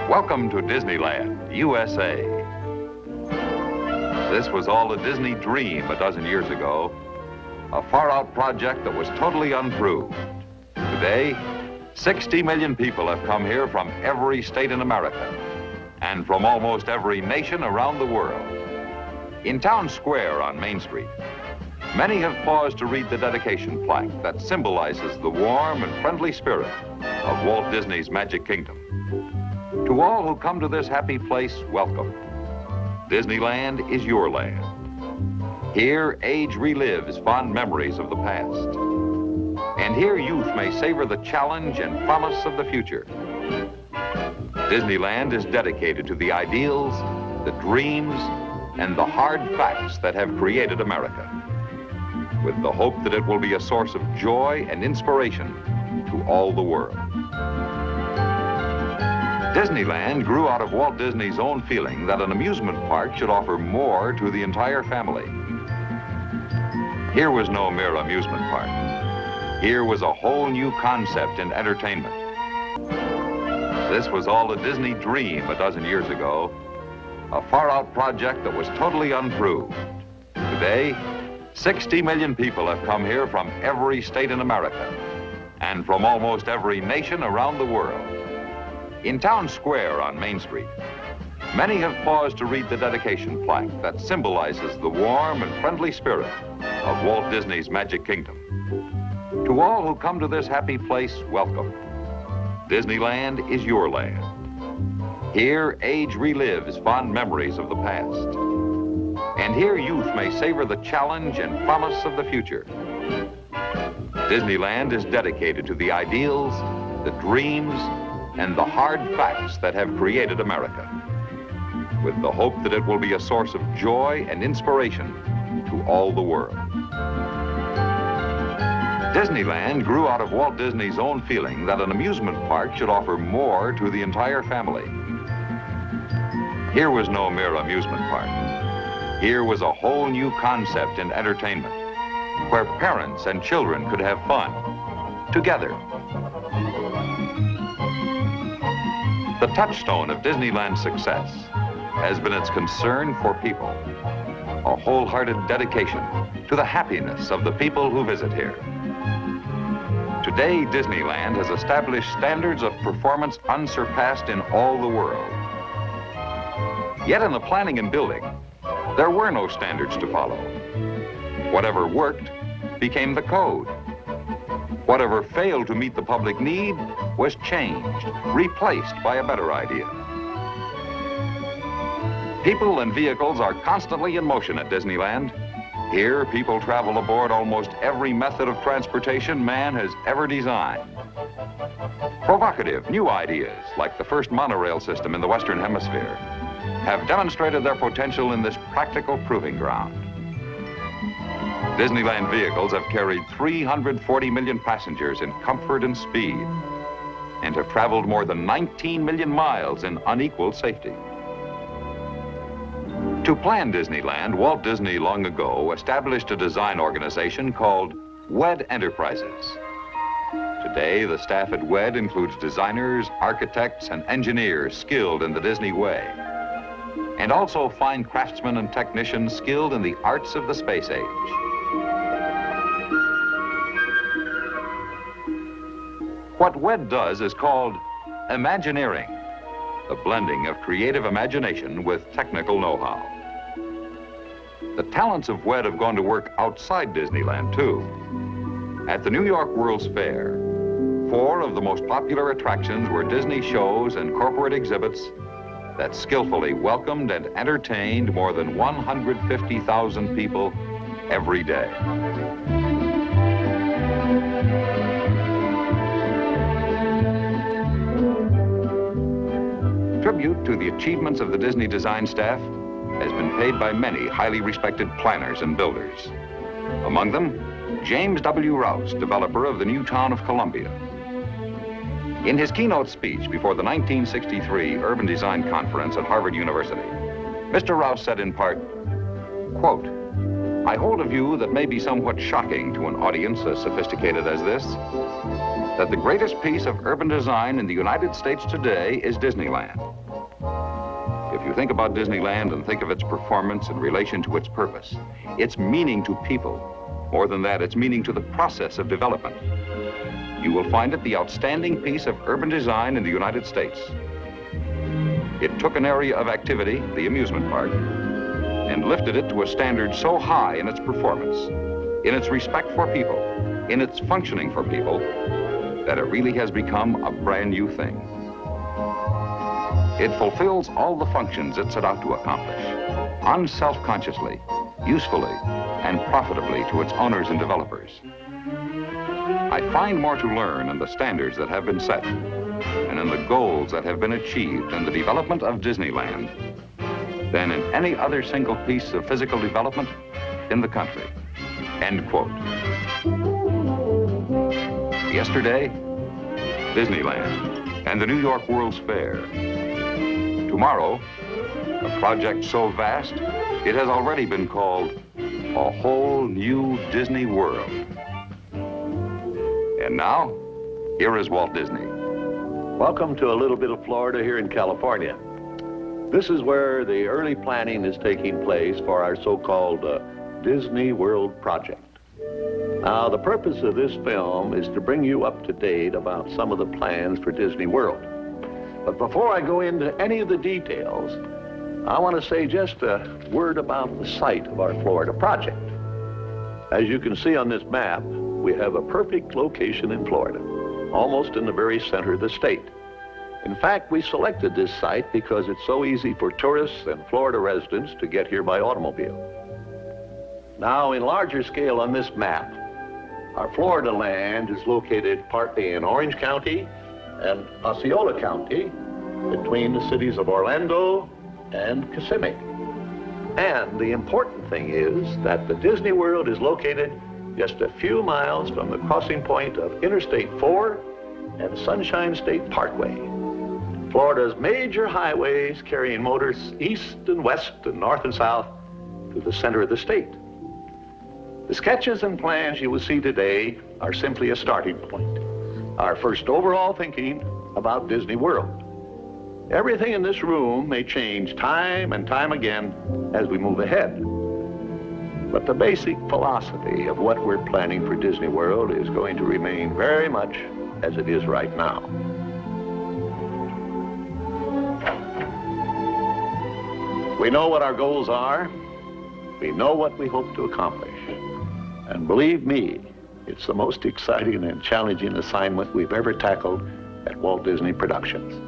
Welcome to Disneyland, USA. This was all a Disney dream a dozen years ago, a far-out project that was totally unproved. Today, 60 million people have come here from every state in America and from almost every nation around the world. In Town Square on Main Street, many have paused to read the dedication plaque that symbolizes the warm and friendly spirit of Walt Disney's Magic Kingdom. To all who come to this happy place, welcome. Disneyland is your land. Here, age relives fond memories of the past. And here, youth may savor the challenge and promise of the future. Disneyland is dedicated to the ideals, the dreams, and the hard facts that have created America, with the hope that it will be a source of joy and inspiration to all the world. Disneyland grew out of Walt Disney's own feeling that an amusement park should offer more to the entire family. Here was no mere amusement park. Here was a whole new concept in entertainment. This was all a Disney dream a dozen years ago, a far-out project that was totally unproved. Today, 60 million people have come here from every state in America and from almost every nation around the world. In Town Square on Main Street, many have paused to read the dedication plaque that symbolizes the warm and friendly spirit of Walt Disney's Magic Kingdom. To all who come to this happy place, welcome. Disneyland is your land. Here, age relives fond memories of the past. And here, youth may savor the challenge and promise of the future. Disneyland is dedicated to the ideals, the dreams, and the hard facts that have created America, with the hope that it will be a source of joy and inspiration to all the world. Disneyland grew out of Walt Disney's own feeling that an amusement park should offer more to the entire family. Here was no mere amusement park. Here was a whole new concept in entertainment, where parents and children could have fun together. The touchstone of Disneyland's success has been its concern for people, a wholehearted dedication to the happiness of the people who visit here. Today, Disneyland has established standards of performance unsurpassed in all the world. Yet in the planning and building, there were no standards to follow. Whatever worked became the code. Whatever failed to meet the public need was changed, replaced by a better idea. People and vehicles are constantly in motion at Disneyland. Here, people travel aboard almost every method of transportation man has ever designed. Provocative new ideas, like the first monorail system in the Western Hemisphere, have demonstrated their potential in this practical proving ground. Disneyland vehicles have carried 340 million passengers in comfort and speed and have traveled more than 19 million miles in unequaled safety. To plan Disneyland, Walt Disney long ago established a design organization called WED Enterprises. Today, the staff at WED includes designers, architects, and engineers skilled in the Disney way, and also fine craftsmen and technicians skilled in the arts of the space age. What WED does is called Imagineering, the blending of creative imagination with technical know-how. The talents of WED have gone to work outside Disneyland, too. At the New York World's Fair, 4 of the most popular attractions were Disney shows and corporate exhibits that skillfully welcomed and entertained more than 150,000 people every day. Tribute to the achievements of the Disney design staff has been paid by many highly respected planners and builders. Among them, James W. Rouse, developer of the new town of Columbia. In his keynote speech before the 1963 Urban Design Conference at Harvard University, Mr. Rouse said in part, quote, I hold a view that may be somewhat shocking to an audience as sophisticated as this, that the greatest piece of urban design in the United States today is Disneyland. If you think about Disneyland and think of its performance in relation to its purpose, its meaning to people, more than that, its meaning to the process of development, you will find it the outstanding piece of urban design in the United States. It took an area of activity, the amusement park, and lifted it to a standard so high in its performance, in its respect for people, in its functioning for people, that it really has become a brand new thing. It fulfills all the functions it set out to accomplish, unself-consciously, usefully, and profitably to its owners and developers. I find more to learn in the standards that have been set and in the goals that have been achieved in the development of Disneyland than in any other single piece of physical development in the country. End quote. Yesterday, Disneyland and the New York World's Fair. Tomorrow, a project so vast, it has already been called a whole new Disney World. And now, here is Walt Disney. Welcome to a little bit of Florida here in California. This is where the early planning is taking place for our so-called Disney World project. Now, the purpose of this film is to bring you up to date about some of the plans for Disney World. But before I go into any of the details, I want to say just a word about the site of our Florida project. As you can see on this map, we have a perfect location in Florida, almost in the very center of the state. In fact, we selected this site because it's so easy for tourists and Florida residents to get here by automobile. Now, in larger scale on this map, our Florida land is located partly in Orange County and Osceola County, between the cities of Orlando and Kissimmee. And the important thing is that the Disney World is located just a few miles from the crossing point of Interstate 4 and Sunshine State Parkway, Florida's major highways carrying motors east and west and north and south to the center of the state. The sketches and plans you will see today are simply a starting point, our first overall thinking about Disney World. Everything in this room may change time and time again as we move ahead. But the basic philosophy of what we're planning for Disney World is going to remain very much as it is right now. We know what our goals are. We know what we hope to accomplish. And believe me, it's the most exciting and challenging assignment we've ever tackled at Walt Disney Productions.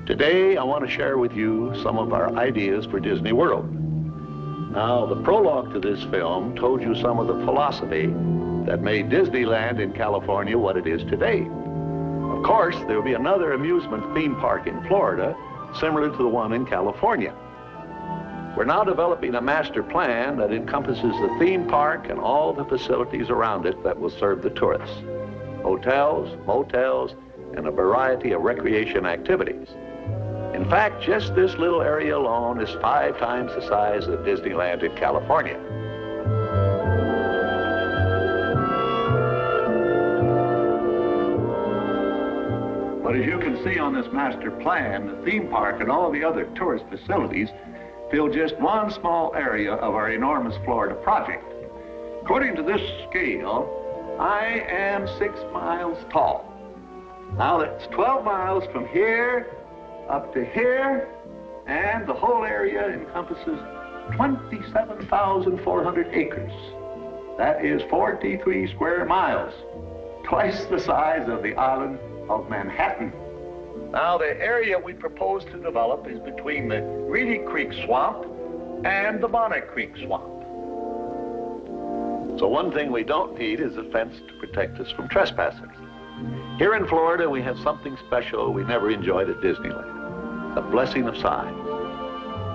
Today, I want to share with you some of our ideas for Disney World. Now, the prologue to this film told you some of the philosophy that made Disneyland in California what it is today. Of course, there will be another amusement theme park in Florida similar to the one in California. We're now developing a master plan that encompasses the theme park and all the facilities around it that will serve the tourists. Hotels, motels, and a variety of recreation activities. In fact, just this little area alone is 5 times the size of Disneyland in California. But as you can see on this master plan, the theme park and all the other tourist facilities fill just one small area of our enormous Florida project. According to this scale, I am 6 miles tall. Now that's 12 miles from here up to here, and the whole area encompasses 27,400 acres. That is 43 square miles, twice the size of the island of Manhattan. Now, the area we propose to develop is between the Reedy Creek Swamp and the Bonnet Creek Swamp. So one thing we don't need is a fence to protect us from trespassers. Here in Florida, we have something special we never enjoyed at Disneyland, the blessing of size.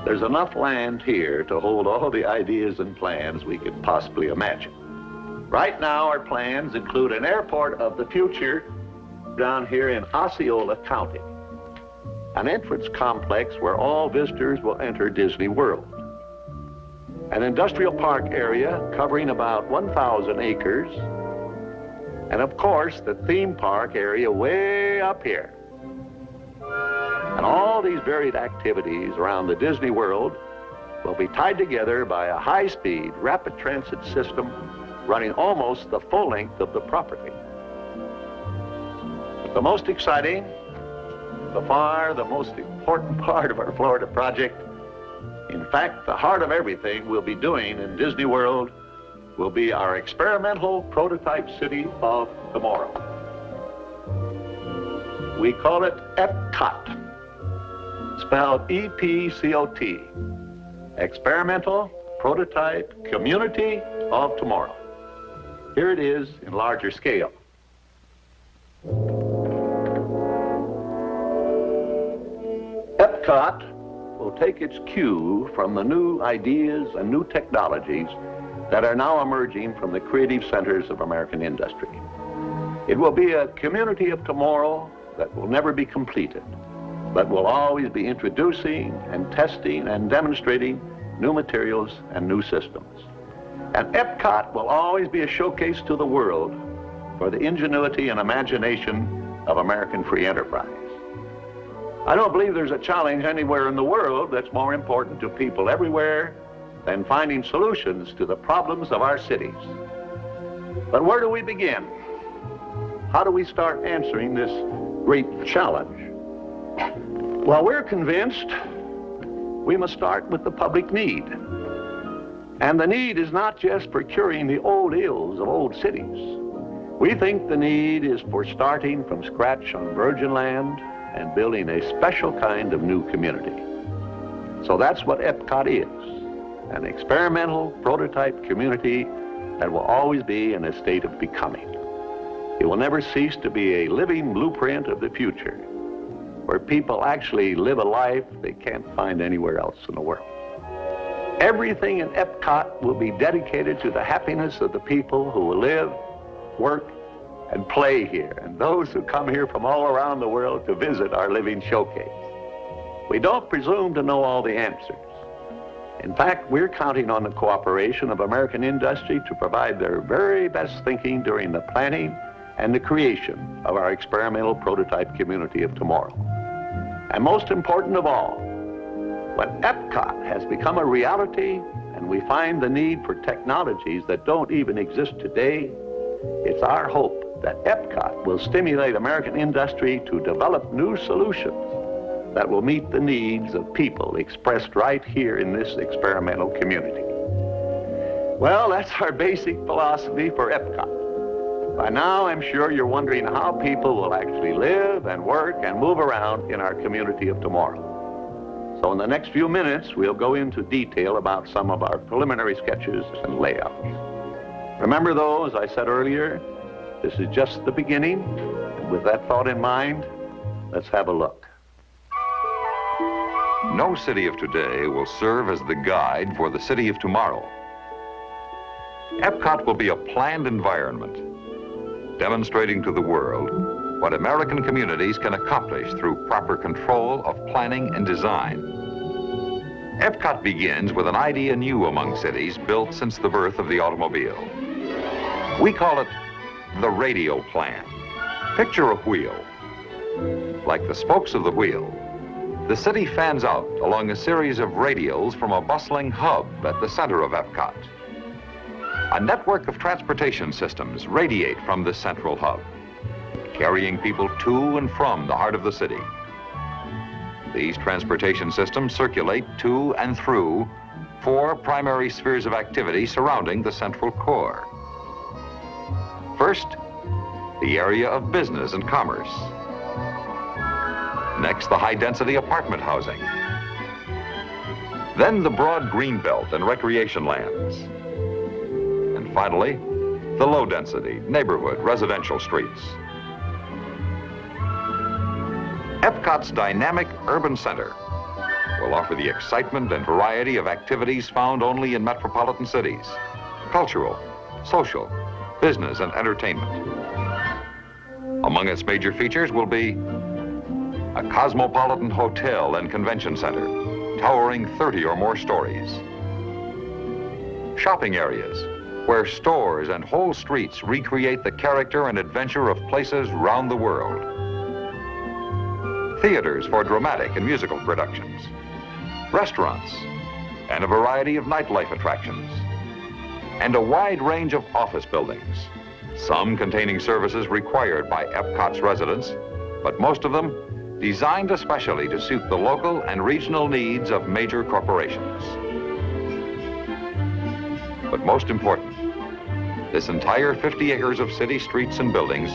There's enough land here to hold all the ideas and plans we could possibly imagine. Right now, our plans include an airport of the future down here in Osceola County, an entrance complex where all visitors will enter Disney World. an industrial park area covering about 1,000 acres, and of course the theme park area way up here. And all these varied activities around the Disney World will be tied together by a high-speed, rapid transit system running almost the full length of the property. But the most exciting, by far the most important part of our Florida project, in fact, the heart of everything we'll be doing in Disney World, will be our experimental prototype city of tomorrow. We call it Epcot, spelled E.P.C.O.T, Experimental Prototype Community of Tomorrow. Here it is in larger scale. Epcot will take its cue from the new ideas and new technologies that are now emerging from the creative centers of American industry. It will be a community of tomorrow that will never be completed, but will always be introducing and testing and demonstrating new materials and new systems. And Epcot will always be a showcase to the world for the ingenuity and imagination of American free enterprise. I don't believe there's a challenge anywhere in the world that's more important to people everywhere than finding solutions to the problems of our cities. But where do we begin? How do we start answering this great challenge? Well, we're convinced we must start with the public need. And the need is not just for curing the old ills of old cities. We think the need is for starting from scratch on virgin land and building a special kind of new community. So that's what Epcot is, an experimental prototype community that will always be in a state of becoming. It will never cease to be a living blueprint of the future, where people actually live a life they can't find anywhere else in the world. Everything in Epcot will be dedicated to the happiness of the people who will live, work, and play here, and those who come here from all around the world to visit our living showcase. We don't presume to know all the answers. In fact, we're counting on the cooperation of American industry to provide their very best thinking during the planning and the creation of our experimental prototype community of tomorrow. And most important of all, when Epcot has become a reality and we find the need for technologies that don't even exist today, it's our hope that Epcot will stimulate American industry to develop new solutions that will meet the needs of people expressed right here in this experimental community. Well, that's our basic philosophy for Epcot. By now, I'm sure you're wondering how people will actually live and work and move around in our community of tomorrow. So in the next few minutes, we'll go into detail about some of our preliminary sketches and layouts. Remember though, as I said earlier, this is just the beginning. And with that thought in mind, let's have a look. No city of today will serve as the guide for the city of tomorrow. Epcot will be a planned environment, demonstrating to the world what American communities can accomplish through proper control of planning and design. Epcot begins with an idea new among cities built since the birth of the automobile. We call it the radio plan. Picture a wheel. Like the spokes of the wheel, the city fans out along a series of radials from a bustling hub at the center of Epcot. A network of transportation systems radiate from this central hub, carrying people to and from the heart of the city. These transportation systems circulate to and through 4 primary spheres of activity surrounding the central core. First, the area of business and commerce. Next, the high-density apartment housing. Then the broad green belt and recreation lands. And finally, the low-density neighborhood residential streets. Epcot's dynamic urban center will offer the excitement and variety of activities found only in metropolitan cities: cultural, social, business, and entertainment. Among its major features will be a cosmopolitan hotel and convention center, towering 30 or more stories. Shopping areas, where stores and whole streets recreate the character and adventure of places round the world. Theaters for dramatic and musical productions. Restaurants, and a variety of nightlife attractions. And a wide range of office buildings, some containing services required by Epcot's residents, but most of them designed especially to suit the local and regional needs of major corporations. But most important, this entire 50 acres of city streets and buildings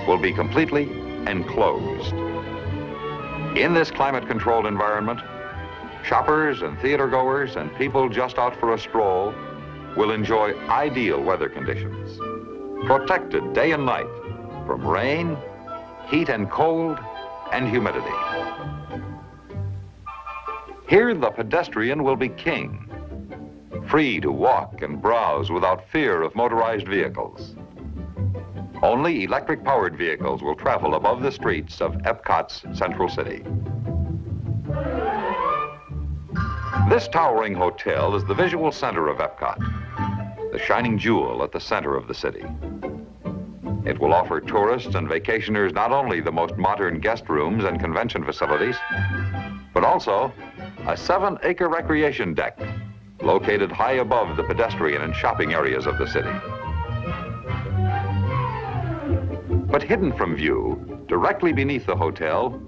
will be completely enclosed. In this climate-controlled environment, shoppers and theater goers and people just out for a stroll will enjoy ideal weather conditions, protected day and night from rain, heat and cold, and humidity. Here the pedestrian will be king, free to walk and browse without fear of motorized vehicles. Only electric-powered vehicles will travel above the streets of Epcot's Central City. This towering hotel is the visual center of Epcot, the shining jewel at the center of the city. It will offer tourists and vacationers not only the most modern guest rooms and convention facilities, but also a 7-acre recreation deck located high above the pedestrian and shopping areas of the city. But hidden from view, directly beneath the hotel,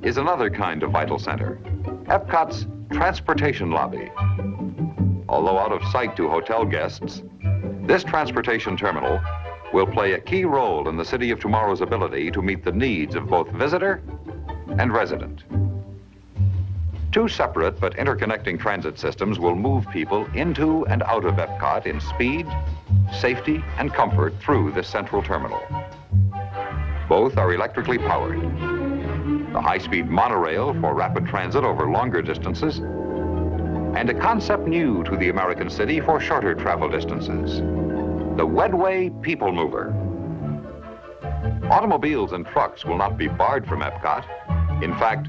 is another kind of vital center, Epcot's transportation lobby. Although out of sight to hotel guests, this transportation terminal will play a key role in the City of Tomorrow's ability to meet the needs of both visitor and resident. Two separate but interconnecting transit systems will move people into and out of Epcot in speed, safety, and comfort through this central terminal. Both are electrically powered. The high-speed monorail for rapid transit over longer distances, and a concept new to the American city for shorter travel distances, the Wedway People Mover. Automobiles and trucks will not be barred from Epcot. In fact,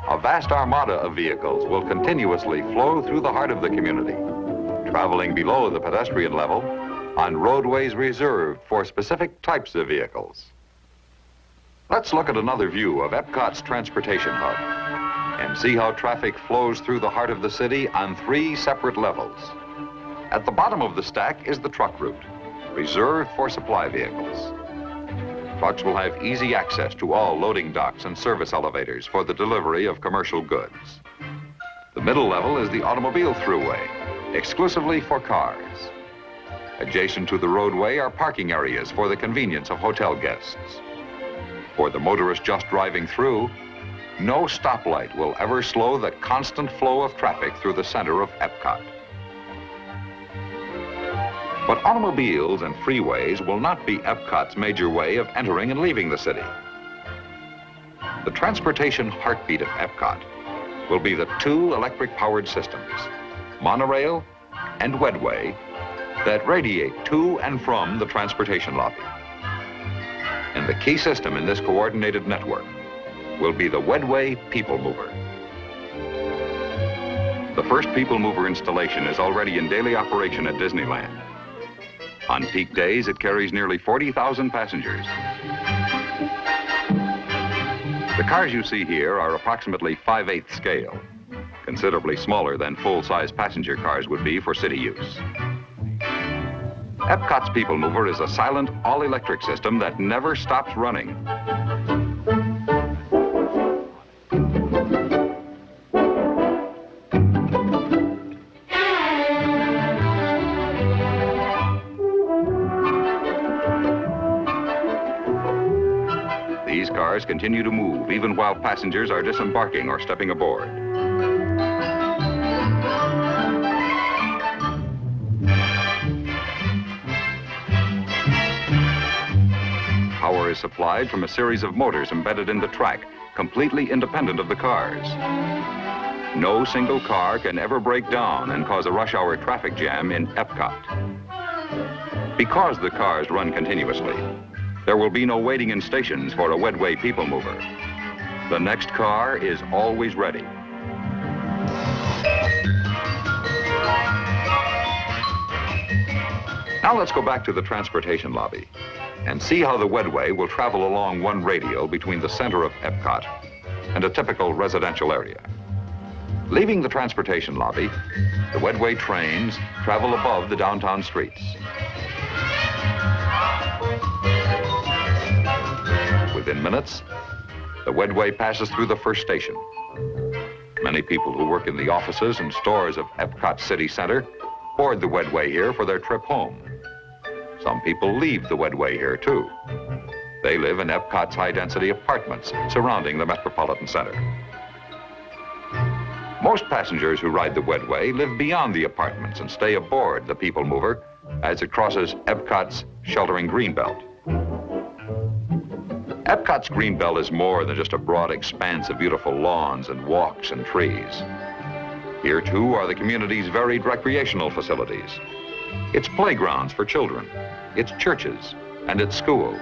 a vast armada of vehicles will continuously flow through the heart of the community, traveling below the pedestrian level on roadways reserved for specific types of vehicles. Let's look at another view of Epcot's transportation hub and see how traffic flows through the heart of the city on 3 separate levels. At the bottom of the stack is the truck route, reserved for supply vehicles. Trucks will have easy access to all loading docks and service elevators for the delivery of commercial goods. The middle level is the automobile throughway, exclusively for cars. Adjacent to the roadway are parking areas for the convenience of hotel guests. For the motorist just driving through, no stoplight will ever slow the constant flow of traffic through the center of Epcot. But automobiles and freeways will not be Epcot's major way of entering and leaving the city. The transportation heartbeat of Epcot will be the 2 electric-powered systems, monorail and Wedway, that radiate to and from the transportation lobby. And the key system in this coordinated network will be the Wedway People Mover. The first People Mover installation is already in daily operation at Disneyland. On peak days, it carries nearly 40,000 passengers. The cars you see here are approximately 5/8 scale, considerably smaller than full-size passenger cars would be for city use. Epcot's People Mover is a silent, all-electric system that never stops running. These cars continue to move even while passengers are disembarking or stepping aboard. Power is supplied from a series of motors embedded in the track, completely independent of the cars. No single car can ever break down and cause a rush hour traffic jam in Epcot. Because the cars run continuously, there will be no waiting in stations for a Wedway People Mover. The next car is always ready. Now let's go back to the transportation lobby and see how the Wedway will travel along one radial between the center of Epcot and a typical residential area. Leaving the transportation lobby, the Wedway trains travel above the downtown streets. Within minutes, the Wedway passes through the first station. Many people who work in the offices and stores of Epcot City Center board the Wedway here for their trip home. Some people leave the Wedway here too. They live in Epcot's high-density apartments surrounding the Metropolitan Center. Most passengers who ride the Wedway live beyond the apartments and stay aboard the People Mover as it crosses Epcot's sheltering greenbelt. Epcot's greenbelt is more than just a broad expanse of beautiful lawns and walks and trees. Here, too, are the community's varied recreational facilities. Its playgrounds for children, its churches, and its schools.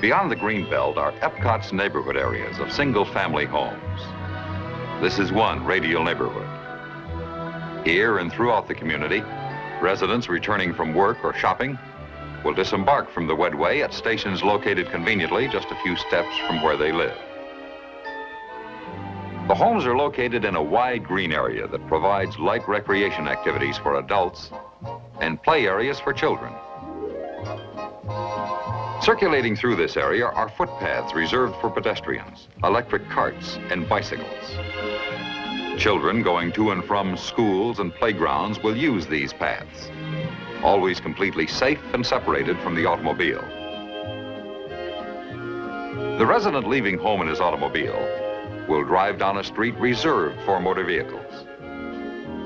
Beyond the greenbelt are Epcot's neighborhood areas of single-family homes. This is one radial neighborhood. Here and throughout the community, residents returning from work or shopping will disembark from the Wedway at stations located conveniently just a few steps from where they live. The homes are located in a wide green area that provides light recreation activities for adults and play areas for children. Circulating through this area are footpaths reserved for pedestrians, electric carts, and bicycles. Children going to and from schools and playgrounds will use these paths, always completely safe and separated from the automobile. The resident leaving home in his automobile will drive down a street reserved for motor vehicles.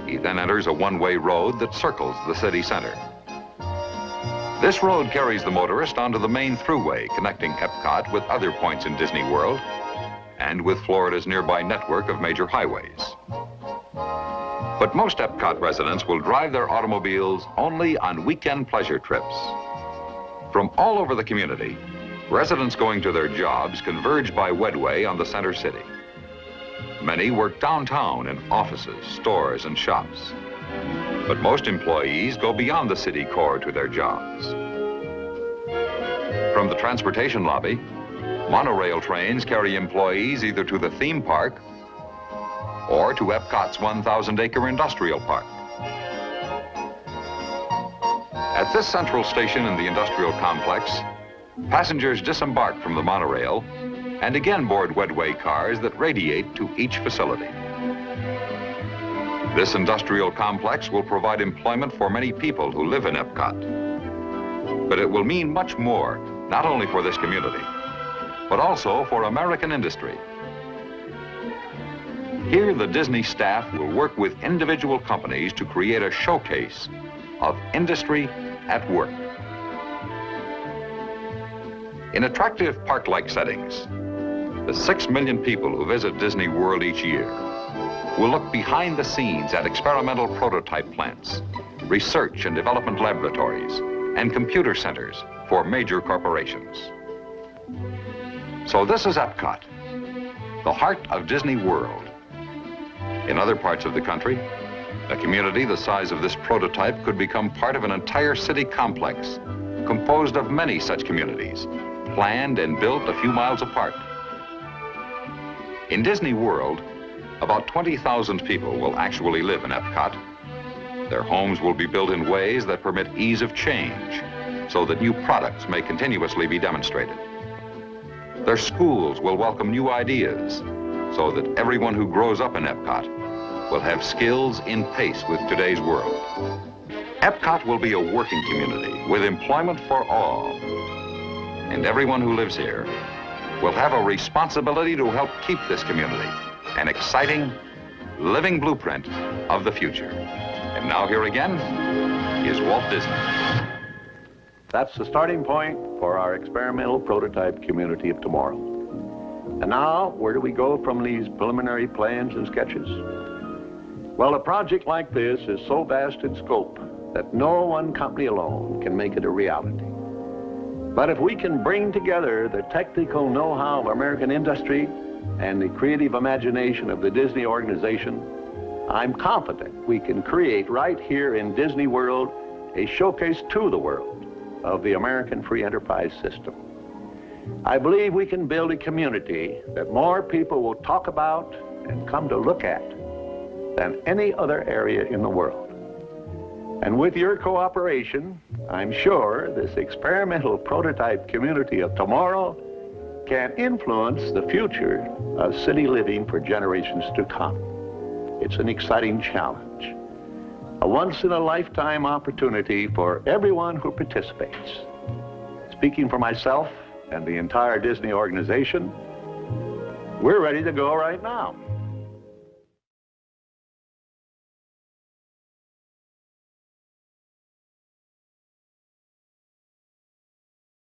He then enters a one-way road that circles the city center. This road carries the motorist onto the main thruway connecting Epcot with other points in Disney World and with Florida's nearby network of major highways. But most Epcot residents will drive their automobiles only on weekend pleasure trips. From all over the community, residents going to their jobs converge by Wedway on the center city. Many work downtown in offices, stores, and shops. But most employees go beyond the city core to their jobs. From the transportation lobby, monorail trains carry employees either to the theme park or to Epcot's 1,000-acre industrial park. At this central station in the industrial complex, passengers disembark from the monorail and again board Wedway cars that radiate to each facility. This industrial complex will provide employment for many people who live in Epcot. But it will mean much more, not only for this community, but also for American industry. Here, the Disney staff will work with individual companies to create a showcase of industry at work. In attractive park-like settings, the 6 million people who visit Disney World each year will look behind the scenes at experimental prototype plants, research and development laboratories, and computer centers for major corporations. So this is Epcot, the heart of Disney World. In other parts of the country, a community the size of this prototype could become part of an entire city complex composed of many such communities, planned and built a few miles apart. In Disney World, about 20,000 people will actually live in Epcot. Their homes will be built in ways that permit ease of change so that new products may continuously be demonstrated. Their schools will welcome new ideas so that everyone who grows up in Epcot will have skills in pace with today's world. Epcot will be a working community with employment for all. And everyone who lives here will have a responsibility to help keep this community an exciting, living blueprint of the future. And now here again is Walt Disney. That's the starting point for our experimental prototype community of tomorrow. And now, where do we go from these preliminary plans and sketches? Well, a project like this is so vast in scope that no one company alone can make it a reality. But if we can bring together the technical know-how of American industry and the creative imagination of the Disney organization, I'm confident we can create right here in Disney World a showcase to the world of the American free enterprise system. I believe we can build a community that more people will talk about and come to look at than any other area in the world. And with your cooperation, I'm sure this experimental prototype community of tomorrow can influence the future of city living for generations to come. It's an exciting challenge, a once-in-a-lifetime opportunity for everyone who participates. Speaking for myself and the entire Disney organization, we're ready to go right now.